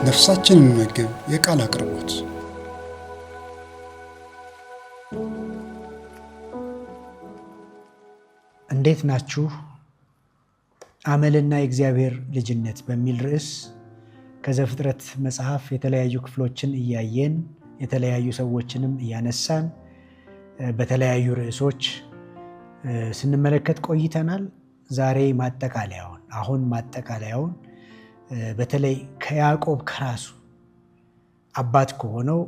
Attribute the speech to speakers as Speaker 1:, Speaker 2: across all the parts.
Speaker 1: ነፍሳችንን ምግብ የቃል አቅርቦት።
Speaker 2: እንዴት ናችሁ? አመልና የእግዚአብሔር ልጅነት በሚል ርዕስ ከዘፍጥረት መጽሐፍ የተለያዩ ክፍሎችን እያየን የተለያዩ ሰዎችንም እያነሳን በተለያዩ ርዕሶች ስንመለከት ቆይተናል። ዛሬ ማጠቃለያውን በተለይ ከያዕቆብ ከራሱ አባት ከሆነው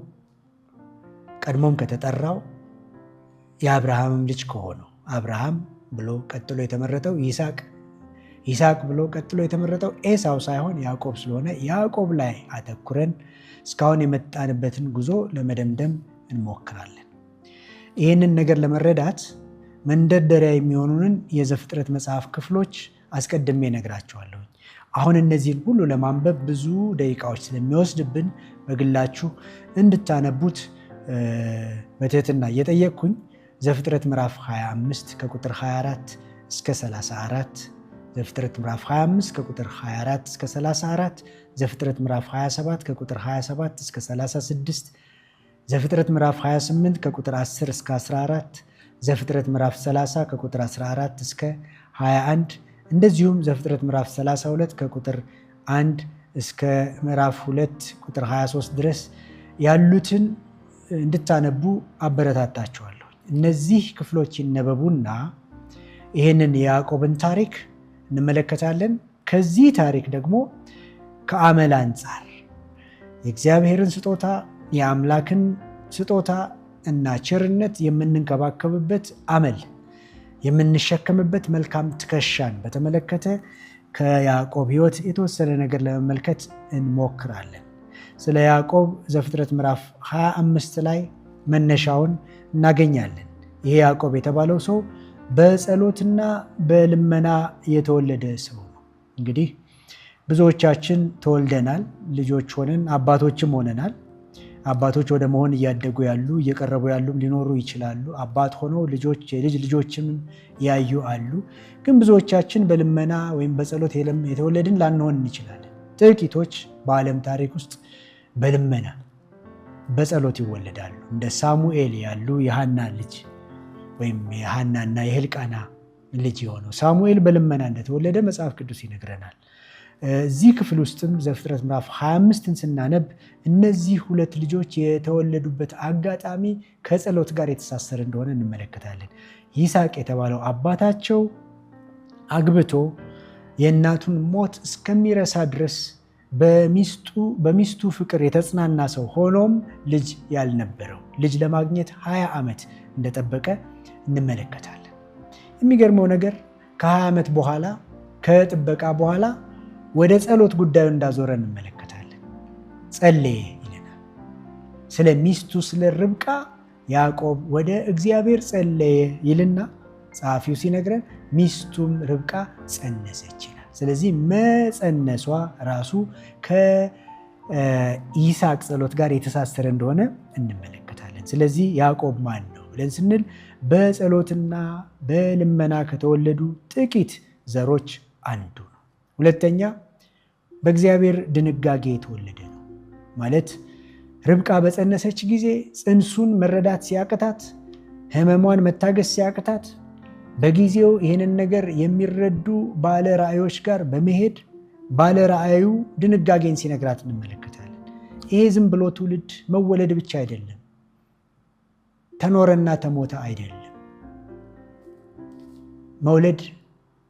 Speaker 2: ቀድሞም ከተጠራው የአብርሃምም ልጅ ከሆነው አብርሃም ብሎ ቀጥሎ የተመረጠው ይስሐቅ ብሎ ቀጥሎ የተመረጠው ኤሳው ሳይሆን ያዕቆብ ስለሆነ ያዕቆብ ላይ አተኩረን እስካሁን የመጣንበትን ጉዞ ለመደምደም እንሞክራለን። ይህንን ነገር ለመረዳት መንደርደሪያ የሚሆኑንን የዘፍጥረት መጽሐፍ ክፍሎች አስቀድሜ እነግራቸዋለሁ። አሁን እነዚህን ሁሉ ለማንበብ ብዙ ደቂቃዎች ስለሚወስድብን በግላችሁ እንድታነቡት በትህትና እየጠየቅኩኝ ዘፍጥረት ምዕራፍ 25 ከቁጥር 24 እስከ 34፣ ዘፍጥረት ምዕራፍ 25 ከቁጥር 24 እስከ 34፣ ዘፍጥረት ምዕራፍ 27 ከቁጥር 27 እስከ 36፣ ዘፍጥረት ምዕራፍ 28 ከቁጥር 10 እስከ 14፣ ዘፍጥረት ምዕራፍ 30 ከቁጥር 14 እስከ 21፣ እንደዚሁም ዘፍጥረት ምዕራፍ 32 ከቁጥር 1 እስከ ምዕራፍ 2 ቁጥር 23 ድረስ ያሉትን እንድታነቡ አበረታታችኋለሁ። እነዚህ ክፍሎች ይነበቡና ይህንን የያዕቆብን ታሪክ እንመለከታለን። ከዚህ ታሪክ ደግሞ ከአመል አንጻር የእግዚአብሔርን ስጦታ የአምላክን ስጦታ እና ቸርነት የምንንከባከብበት አመል የምንሸከምበት መልካም ትከሻን በተመለከተ ከያዕቆብ ሕይወት የተወሰነ ነገር ለመመልከት እንሞክራለን። ስለ ያዕቆብ ዘፍጥረት ምዕራፍ 25 ላይ መነሻውን እናገኛለን። ይሄ ያዕቆብ የተባለው ሰው በጸሎትና በልመና የተወለደ ሰው ነው። እንግዲህ ብዙዎቻችን ተወልደናል፣ ልጆች ሆነን አባቶችም ሆነናል። አባቶች ወደ መሆን እያደጉ ያሉ እየቀረቡ ያሉም ሊኖሩ ይችላሉ። አባት ሆነው የልጅ ልጆችም ያዩ አሉ። ግን ብዙዎቻችን በልመና ወይም በጸሎት የተወለድን ላንሆን እንችላለን። ጥቂቶች በዓለም ታሪክ ውስጥ በልመና በጸሎት ይወለዳሉ። እንደ ሳሙኤል ያሉ የሐና ልጅ ወይም የሐናና የሕልቃና ልጅ የሆነው ሳሙኤል በልመና እንደተወለደ መጽሐፍ ቅዱስ ይነግረናል። እዚህ ክፍል ውስጥም ዘፍጥረት ምዕራፍ 25ን ስናነብ እነዚህ ሁለት ልጆች የተወለዱበት አጋጣሚ ከጸሎት ጋር የተሳሰረ እንደሆነ እንመለከታለን። ይስሐቅ የተባለው አባታቸው አግብቶ የእናቱን ሞት እስከሚረሳ ድረስ በሚስቱ ፍቅር የተጽናና ሰው ሆኖም ልጅ ያልነበረው ልጅ ለማግኘት 20 ዓመት እንደጠበቀ እንመለከታለን። የሚገርመው ነገር ከ20 ዓመት በኋላ ከጥበቃ በኋላ ወደ ጸሎት ጉዳዩ እንዳዞረ እንመለከታለን። ጸለየ ይለናል። ስለ ሚስቱ ስለ ርብቃ ያዕቆብ ወደ እግዚአብሔር ጸለየ ይልና ጸሐፊው ሲነግረን ሚስቱም ርብቃ ጸነሰች ይላል። ስለዚህ መጸነሷ ራሱ ከይስሐቅ ጸሎት ጋር የተሳሰረ እንደሆነ እንመለከታለን። ስለዚህ ያዕቆብ ማን ነው ብለን ስንል በጸሎትና በልመና ከተወለዱ ጥቂት ዘሮች አንዱ ነው። ሁለተኛ በእግዚአብሔር ድንጋጌ የተወለደ ነው። ማለት ርብቃ በጸነሰች ጊዜ ጽንሱን መረዳት ሲያቅታት፣ ሕመሟን መታገስ ሲያቅታት በጊዜው ይህንን ነገር የሚረዱ ባለ ራእዮች ጋር በመሄድ ባለ ራእዩ ድንጋጌን ሲነግራት እንመለከታለን። ይሄ ዝም ብሎ ትውልድ መወለድ ብቻ አይደለም፣ ተኖረና ተሞተ አይደለም። መውለድ፣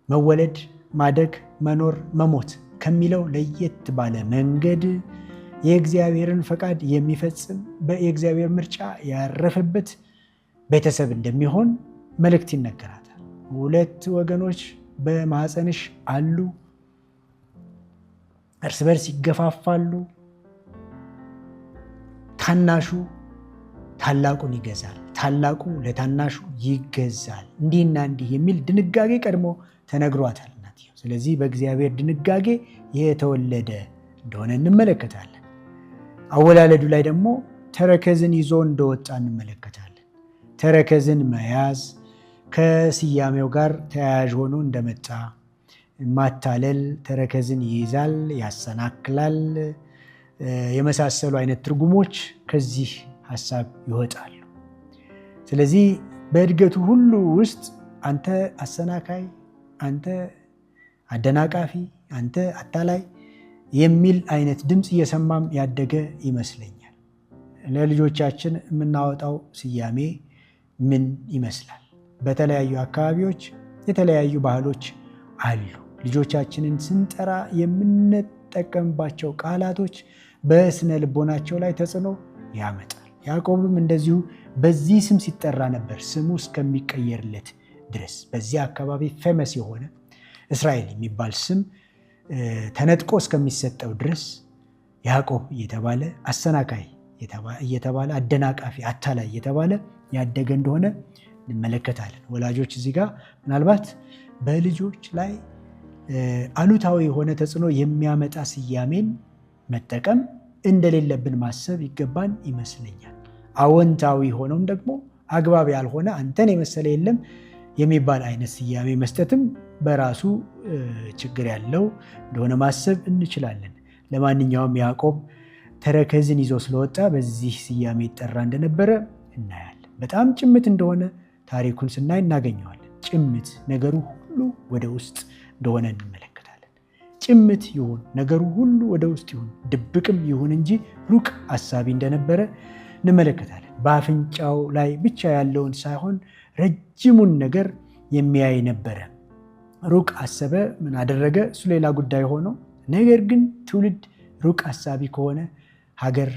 Speaker 2: መወለድ፣ ማደግ፣ መኖር፣ መሞት ከሚለው ለየት ባለ መንገድ የእግዚአብሔርን ፈቃድ የሚፈጽም የእግዚአብሔር ምርጫ ያረፈበት ቤተሰብ እንደሚሆን መልእክት ይነገራታል። 2 ወገኖች በማኅፀንሽ አሉ፣ እርስ በርስ ይገፋፋሉ፣ ታናሹ ታላቁን ይገዛል፣ ታላቁ ለታናሹ ይገዛል፣ እንዲህና እንዲህ የሚል ድንጋጌ ቀድሞ ተነግሯታል እናትየው። ስለዚህ በእግዚአብሔር ድንጋጌ የተወለደ እንደሆነ እንመለከታለን። አወላለዱ ላይ ደግሞ ተረከዝን ይዞ እንደወጣ እንመለከታለን። ተረከዝን መያዝ ከስያሜው ጋር ተያያዥ ሆኖ እንደመጣ ማታለል ተረከዝን ይይዛል፣ ያሰናክላል፣ የመሳሰሉ አይነት ትርጉሞች ከዚህ ሐሳብ ይወጣሉ። ስለዚህ በእድገቱ ሁሉ ውስጥ አንተ አሰናካይ፣ አንተ አደናቃፊ፣ አንተ አታላይ የሚል አይነት ድምፅ እየሰማም ያደገ ይመስለኛል። ለልጆቻችን የምናወጣው ስያሜ ምን ይመስላል? በተለያዩ አካባቢዎች የተለያዩ ባህሎች አሉ። ልጆቻችንን ስንጠራ የምንጠቀምባቸው ቃላቶች በስነ ልቦናቸው ላይ ተጽዕኖ ያመጣል። ያዕቆብም እንደዚሁ በዚህ ስም ሲጠራ ነበር ስሙ እስከሚቀየርለት ድረስ። በዚህ አካባቢ ፌመስ የሆነ እስራኤል የሚባል ስም ተነጥቆ እስከሚሰጠው ድረስ ያዕቆብ እየተባለ አሰናካይ እየተባለ አደናቃፊ፣ አታላይ እየተባለ ያደገ እንደሆነ እንመለከታለን። ወላጆች እዚህ ጋር ምናልባት በልጆች ላይ አሉታዊ የሆነ ተጽዕኖ የሚያመጣ ስያሜን መጠቀም እንደሌለብን ማሰብ ይገባን ይመስለኛል። አዎንታዊ ሆነውም ደግሞ አግባብ ያልሆነ አንተን የመሰለ የለም የሚባል አይነት ስያሜ መስጠትም በራሱ ችግር ያለው እንደሆነ ማሰብ እንችላለን። ለማንኛውም ያዕቆብ ተረከዝን ይዞ ስለወጣ በዚህ ስያሜ ይጠራ እንደነበረ እናያለን። በጣም ጭምት እንደሆነ ታሪኩን ስናይ እናገኘዋለን። ጭምት ነገሩ ሁሉ ወደ ውስጥ እንደሆነ እንመለከታለን። ጭምት ይሁን ነገሩ ሁሉ ወደ ውስጥ ይሁን ድብቅም ይሁን እንጂ ሩቅ አሳቢ እንደነበረ እንመለከታለን። በአፍንጫው ላይ ብቻ ያለውን ሳይሆን ረጅሙን ነገር የሚያይ ነበረ። ሩቅ አሰበ፣ ምን አደረገ? እሱ ሌላ ጉዳይ ሆነው፣ ነገር ግን ትውልድ ሩቅ አሳቢ ከሆነ ሀገር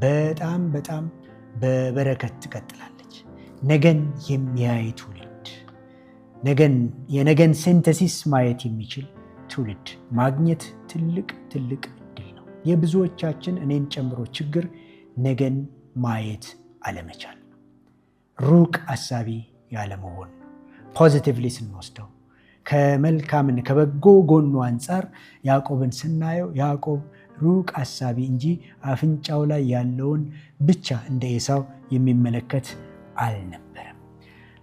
Speaker 2: በጣም በጣም በበረከት ትቀጥላለች። ነገን የሚያይ ትውልድ፣ የነገን ሲንተሲስ ማየት የሚችል ትውልድ ማግኘት ትልቅ ትልቅ እድል ነው። የብዙዎቻችን እኔን ጨምሮ ችግር ነገን ማየት አለመቻል ነው። ሩቅ አሳቢ ያለመሆን ነው። ፖዚቲቭሊ ስንወስደው ከመልካምን ከበጎ ጎኑ አንጻር ያዕቆብን ስናየው ያዕቆብ ሩቅ አሳቢ እንጂ አፍንጫው ላይ ያለውን ብቻ እንደ ኤሳው የሚመለከት አልነበረም።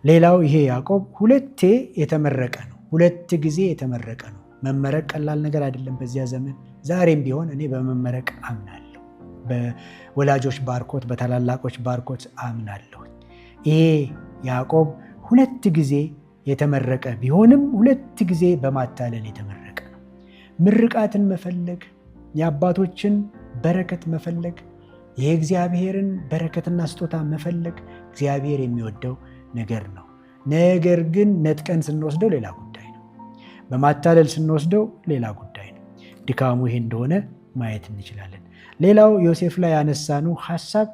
Speaker 2: ሌላው ይሄ ያዕቆብ ሁለቴ የተመረቀ ነው። ሁለት ጊዜ የተመረቀ ነው። መመረቅ ቀላል ነገር አይደለም በዚያ ዘመን። ዛሬም ቢሆን እኔ በመመረቅ አምናለሁ። በወላጆች ባርኮት፣ በታላላቆች ባርኮት አምናለሁ። ይሄ ያዕቆብ ሁለት ጊዜ የተመረቀ ቢሆንም ሁለት ጊዜ በማታለል የተመረቀ ነው። ምርቃትን መፈለግ፣ የአባቶችን በረከት መፈለግ፣ የእግዚአብሔርን በረከትና ስጦታ መፈለግ እግዚአብሔር የሚወደው ነገር ነው። ነገር ግን ነጥቀን ስንወስደው ሌላ ጉዳይ ነው። በማታለል ስንወስደው ሌላ ጉዳይ ነው። ድካሙ ይሄ እንደሆነ ማየት እንችላለን። ሌላው ዮሴፍ ላይ ያነሳኑ ሐሳብ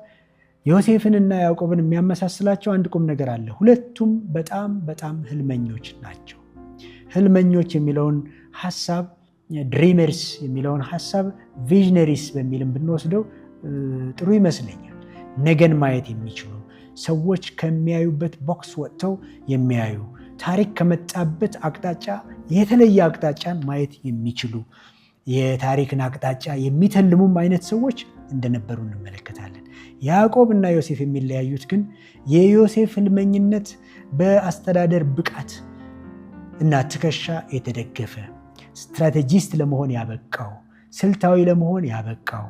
Speaker 2: ዮሴፍንና ያዕቆብን የሚያመሳስላቸው አንድ ቁም ነገር አለ። ሁለቱም በጣም በጣም ህልመኞች ናቸው። ህልመኞች የሚለውን ሐሳብ ድሪመርስ የሚለውን ሐሳብ ቪዥነሪስ በሚልም ብንወስደው ጥሩ ይመስለኛል። ነገን ማየት የሚችሉ ሰዎች ከሚያዩበት ቦክስ ወጥተው የሚያዩ ታሪክ ከመጣበት አቅጣጫ የተለየ አቅጣጫን ማየት የሚችሉ የታሪክን አቅጣጫ የሚተልሙም አይነት ሰዎች እንደነበሩ እንመለከታለን። ያዕቆብ እና ዮሴፍ የሚለያዩት ግን የዮሴፍ ህልመኝነት በአስተዳደር ብቃት እና ትከሻ የተደገፈ ስትራቴጂስት ለመሆን ያበቃው፣ ስልታዊ ለመሆን ያበቃው፣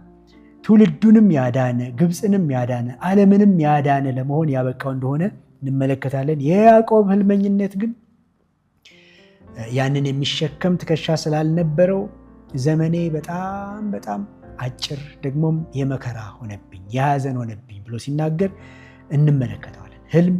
Speaker 2: ትውልዱንም ያዳነ፣ ግብፅንም ያዳነ፣ ዓለምንም ያዳነ ለመሆን ያበቃው እንደሆነ እንመለከታለን። የያዕቆብ ህልመኝነት ግን ያንን የሚሸከም ትከሻ ስላልነበረው ዘመኔ በጣም በጣም አጭር ደግሞም የመከራ ሆነብኝ፣ የሐዘን ሆነብኝ ብሎ ሲናገር እንመለከተዋለን። ህልም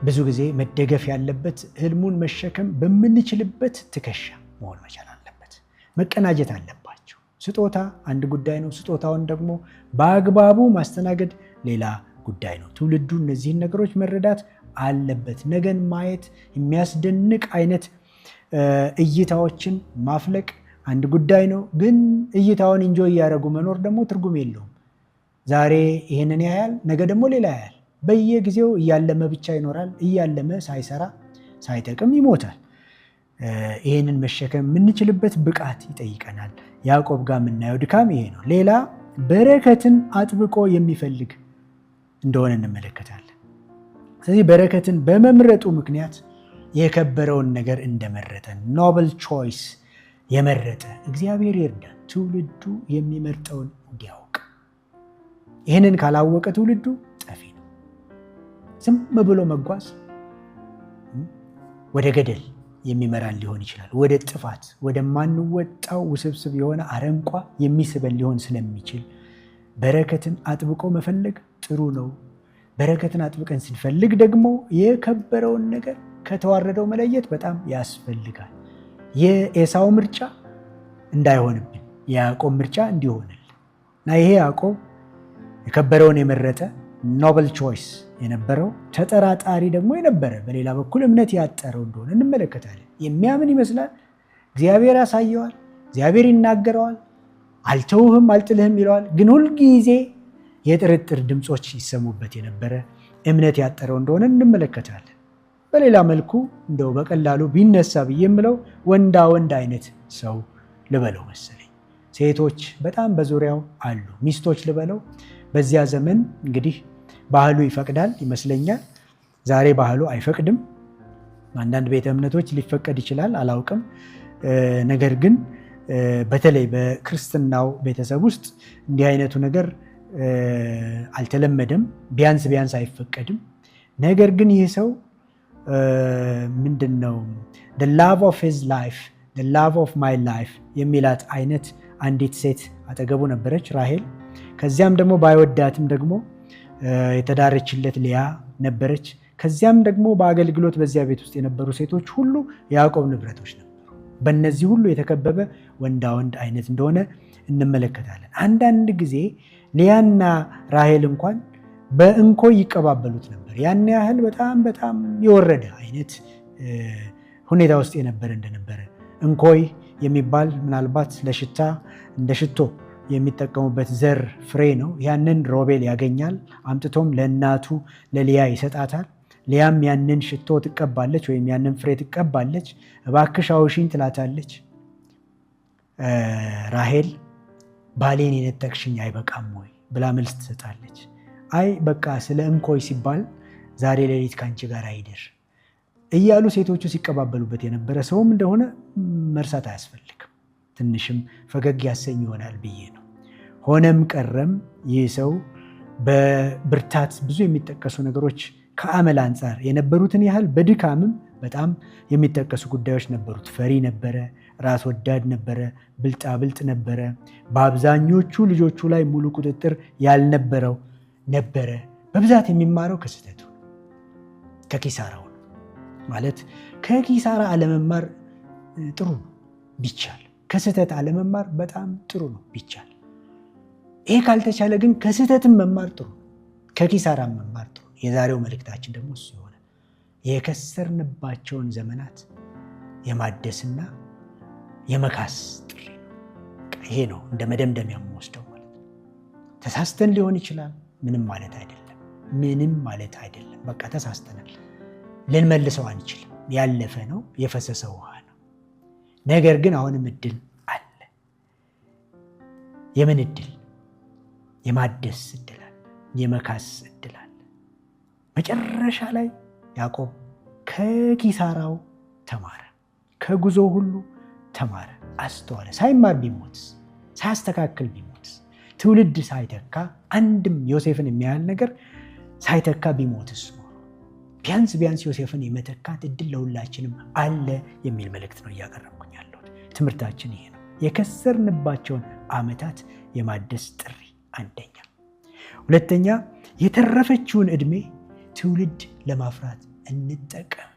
Speaker 2: ብዙ ጊዜ መደገፍ ያለበት ህልሙን መሸከም በምንችልበት ትከሻ መሆን መቻል አለበት። መቀናጀት አለባቸው። ስጦታ አንድ ጉዳይ ነው። ስጦታውን ደግሞ በአግባቡ ማስተናገድ ሌላ ጉዳይ ነው። ትውልዱ እነዚህን ነገሮች መረዳት አለበት። ነገን ማየት የሚያስደንቅ አይነት እይታዎችን ማፍለቅ አንድ ጉዳይ ነው። ግን እይታውን ኢንጆይ እያደረጉ መኖር ደግሞ ትርጉም የለውም። ዛሬ ይህንን ያያል፣ ነገ ደግሞ ሌላ ያያል። በየጊዜው እያለመ ብቻ ይኖራል። እያለመ ሳይሰራ ሳይጠቅም ይሞታል። ይህንን መሸከም የምንችልበት ብቃት ይጠይቀናል። ያዕቆብ ጋር የምናየው ድካም ይሄ ነው። ሌላ በረከትን አጥብቆ የሚፈልግ እንደሆነ እንመለከታለን። ስለዚህ በረከትን በመምረጡ ምክንያት የከበረውን ነገር እንደመረጠ ኖብል ቾይስ የመረጠ እግዚአብሔር ይርዳን፣ ትውልዱ የሚመርጠውን እንዲያውቅ። ይህንን ካላወቀ ትውልዱ ጠፊ ነው። ዝም ብሎ መጓዝ ወደ ገደል የሚመራን ሊሆን ይችላል። ወደ ጥፋት፣ ወደማንወጣው ውስብስብ የሆነ አረንቋ የሚስበን ሊሆን ስለሚችል በረከትን አጥብቆ መፈለግ ጥሩ ነው። በረከትን አጥብቀን ስንፈልግ ደግሞ የከበረውን ነገር ከተዋረደው መለየት በጣም ያስፈልጋል። የኤሳው ምርጫ እንዳይሆንብን የያዕቆብ ምርጫ እንዲሆንል እና ይሄ ያዕቆብ የከበረውን የመረጠ ኖብል ቾይስ የነበረው ተጠራጣሪ ደግሞ የነበረ በሌላ በኩል እምነት ያጠረው እንደሆነ እንመለከታለን። የሚያምን ይመስላል። እግዚአብሔር ያሳየዋል፣ እግዚአብሔር ይናገረዋል፣ አልተውህም አልጥልህም ይለዋል። ግን ሁልጊዜ የጥርጥር ድምፆች ይሰሙበት የነበረ እምነት ያጠረው እንደሆነ እንመለከታለን። በሌላ መልኩ እንደው በቀላሉ ቢነሳ ብዬ የምለው ወንዳ ወንድ አይነት ሰው ልበለው መሰለኝ። ሴቶች በጣም በዙሪያው አሉ፣ ሚስቶች ልበለው። በዚያ ዘመን እንግዲህ ባህሉ ይፈቅዳል ይመስለኛል። ዛሬ ባህሉ አይፈቅድም። አንዳንድ ቤተ እምነቶች ሊፈቀድ ይችላል፣ አላውቅም። ነገር ግን በተለይ በክርስትናው ቤተሰብ ውስጥ እንዲህ አይነቱ ነገር አልተለመደም። ቢያንስ አይፈቀድም። ነገር ግን ይህ ሰው ምንድን ነው the love of his life the love of my life የሚላት አይነት አንዲት ሴት አጠገቡ ነበረች፣ ራሄል። ከዚያም ደግሞ ባይወዳትም ደግሞ የተዳረችለት ሊያ ነበረች። ከዚያም ደግሞ በአገልግሎት በዚያ ቤት ውስጥ የነበሩ ሴቶች ሁሉ የያዕቆብ ንብረቶች ነበሩ። በእነዚህ ሁሉ የተከበበ ወንዳ ወንድ አይነት እንደሆነ እንመለከታለን። አንዳንድ ጊዜ ሊያና ራሄል እንኳን በእንኮይ ይቀባበሉት ነበር። ያን ያህል በጣም የወረደ አይነት ሁኔታ ውስጥ የነበረ እንደነበረ። እንኮይ የሚባል ምናልባት ለሽታ እንደ ሽቶ የሚጠቀሙበት ዘር ፍሬ ነው። ያንን ሮቤል ያገኛል፣ አምጥቶም ለእናቱ ለሊያ ይሰጣታል። ሊያም ያንን ሽቶ ትቀባለች ወይም ያንን ፍሬ ትቀባለች። እባክሽ አውሽኝ ትላታለች። ራሄል ባሌን የነጠቅሽኝ አይበቃም ወይ ብላ መልስ ትሰጣለች። አይ በቃ ስለ እንኮይ ሲባል ዛሬ ሌሊት ከአንቺ ጋር አይደር እያሉ ሴቶቹ ሲቀባበሉበት የነበረ ሰውም እንደሆነ መርሳት አያስፈልግም። ትንሽም ፈገግ ያሰኝ ይሆናል ብዬ ነው። ሆነም ቀረም ይህ ሰው በብርታት ብዙ የሚጠቀሱ ነገሮች ከአመል አንጻር የነበሩትን ያህል በድካምም በጣም የሚጠቀሱ ጉዳዮች ነበሩት። ፈሪ ነበረ፣ ራስ ወዳድ ነበረ፣ ብልጣብልጥ ነበረ። በአብዛኞቹ ልጆቹ ላይ ሙሉ ቁጥጥር ያልነበረው ነበረ። በብዛት የሚማረው ከስህተቱ ከኪሳራው ነው። ማለት ከኪሳራ አለመማር ጥሩ ነው ቢቻል፣ ከስህተት አለመማር በጣም ጥሩ ነው ቢቻል። ይሄ ካልተቻለ ግን ከስህተትም መማር ጥሩ፣ ከኪሳራ መማር ጥሩ። የዛሬው መልእክታችን ደግሞ እሱ የሆነ የከሰርንባቸውን ዘመናት የማደስና የመካስ ጥሪ ነው። ይሄ ነው እንደ መደምደሚያ የምወስደው ማለት ነው። ተሳስተን ሊሆን ይችላል፣ ምንም ማለት አይደለም። በቃ ተሳስተናል፣ ልንመልሰው አንችልም። ያለፈ ነው፣ የፈሰሰ ውሃ ነው። ነገር ግን አሁንም እድል አለ። የምን እድል? የማደስ እድል አለ፣ የመካስ እድል አለ። መጨረሻ ላይ ያዕቆብ ከኪሳራው ተማረ፣ ከጉዞ ሁሉ ተማረ፣ አስተዋለ። ሳይማር ቢሞትስ፣ ሳያስተካክል ቢሞትስ፣ ትውልድ ሳይተካ አንድም ዮሴፍን የሚያህል ነገር ሳይተካ ቢሞትስ ቢያንስ ዮሴፍን የመተካት እድል ለሁላችንም አለ የሚል መልእክት ነው እያቀረብኩኝ ያለሁት። ትምህርታችን ይሄ ነው። የከሰርንባቸውን ዓመታት የማደስ ጥሪ አንደኛ። ሁለተኛ፣ የተረፈችውን ዕድሜ ትውልድ ለማፍራት እንጠቀምባት።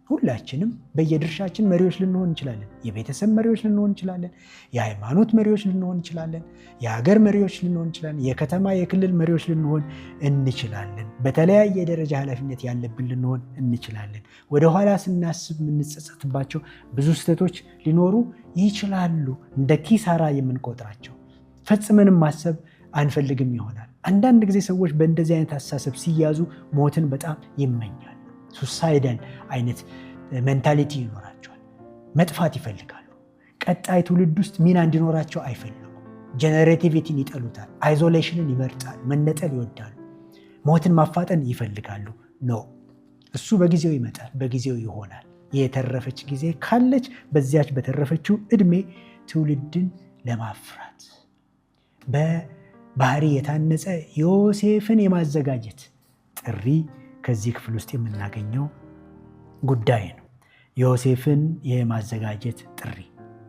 Speaker 2: ሁላችንም በየድርሻችን መሪዎች ልንሆን እንችላለን። የቤተሰብ መሪዎች ልንሆን እንችላለን። የሃይማኖት መሪዎች ልንሆን እንችላለን። የሀገር መሪዎች ልንሆን እንችላለን። የከተማ የክልል መሪዎች ልንሆን እንችላለን። በተለያየ ደረጃ ኃላፊነት ያለብን ልንሆን እንችላለን። ወደኋላ ስናስብ የምንጸጸትባቸው ብዙ ስህተቶች ሊኖሩ ይችላሉ፣ እንደ ኪሳራ የምንቆጥራቸው። ፈጽመንም ማሰብ አንፈልግም ይሆናል። አንዳንድ ጊዜ ሰዎች በእንደዚህ አይነት አስተሳሰብ ሲያዙ ሞትን በጣም ይመኛሉ። ሱሳይዳል አይነት ሜንታሊቲ ይኖራቸዋል። መጥፋት ይፈልጋሉ። ቀጣይ ትውልድ ውስጥ ሚና እንዲኖራቸው አይፈልጉም። ጀነሬቲቪቲን ይጠሉታል። አይዞሌሽንን ይመርጣል። መነጠል ይወዳሉ። ሞትን ማፋጠን ይፈልጋሉ። ኖ፣ እሱ በጊዜው ይመጣል፣ በጊዜው ይሆናል። የተረፈች ጊዜ ካለች በዚያች በተረፈችው ዕድሜ ትውልድን ለማፍራት በባህሪ የታነጸ ዮሴፍን የማዘጋጀት ጥሪ ከዚህ ክፍል ውስጥ የምናገኘው ጉዳይ ነው። ዮሴፍን የማዘጋጀት ጥሪ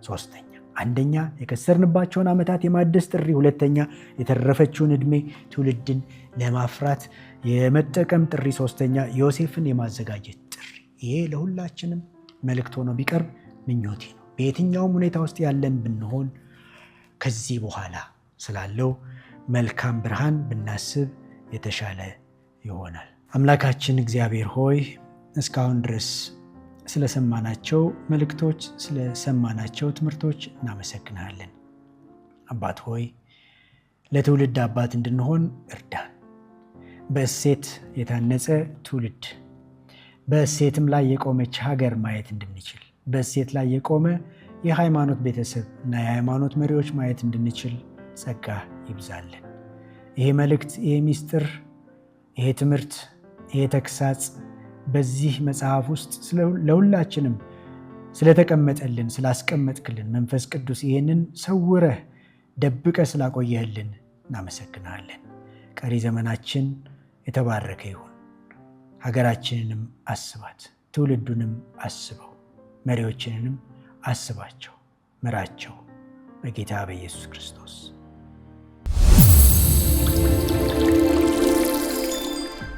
Speaker 2: ሶስተኛ፣ አንደኛ የከሰርንባቸውን ዓመታት የማደስ ጥሪ፣ ሁለተኛ የተረፈችውን ዕድሜ ትውልድን ለማፍራት የመጠቀም ጥሪ፣ ሶስተኛ ዮሴፍን የማዘጋጀት ጥሪ። ይሄ ለሁላችንም መልእክት ሆኖ ቢቀርብ ምኞቴ ነው። በየትኛውም ሁኔታ ውስጥ ያለን ብንሆን ከዚህ በኋላ ስላለው መልካም ብርሃን ብናስብ የተሻለ ይሆናል። አምላካችን እግዚአብሔር ሆይ እስካሁን ድረስ ስለሰማናቸው መልእክቶች፣ ስለሰማናቸው ትምህርቶች እናመሰግናለን። አባት ሆይ ለትውልድ አባት እንድንሆን እርዳን። በእሴት የታነጸ ትውልድ፣ በእሴትም ላይ የቆመች ሀገር ማየት እንድንችል፣ በእሴት ላይ የቆመ የሃይማኖት ቤተሰብ እና የሃይማኖት መሪዎች ማየት እንድንችል ጸጋ ይብዛልን። ይሄ መልእክት፣ ይሄ ሚስጥር፣ ይሄ ትምህርት፣ ይሄ ተግሳጽ በዚህ መጽሐፍ ውስጥ ለሁላችንም ስለተቀመጠልን ስላስቀመጥክልን መንፈስ ቅዱስ ይህንን ሰውረህ ደብቀ ስላቆየህልን እናመሰግናለን። ቀሪ ዘመናችን የተባረከ ይሁን። ሀገራችንንም አስባት፣ ትውልዱንም አስበው፣ መሪዎችንንም አስባቸው፣ ምራቸው። በጌታ በኢየሱስ ክርስቶስ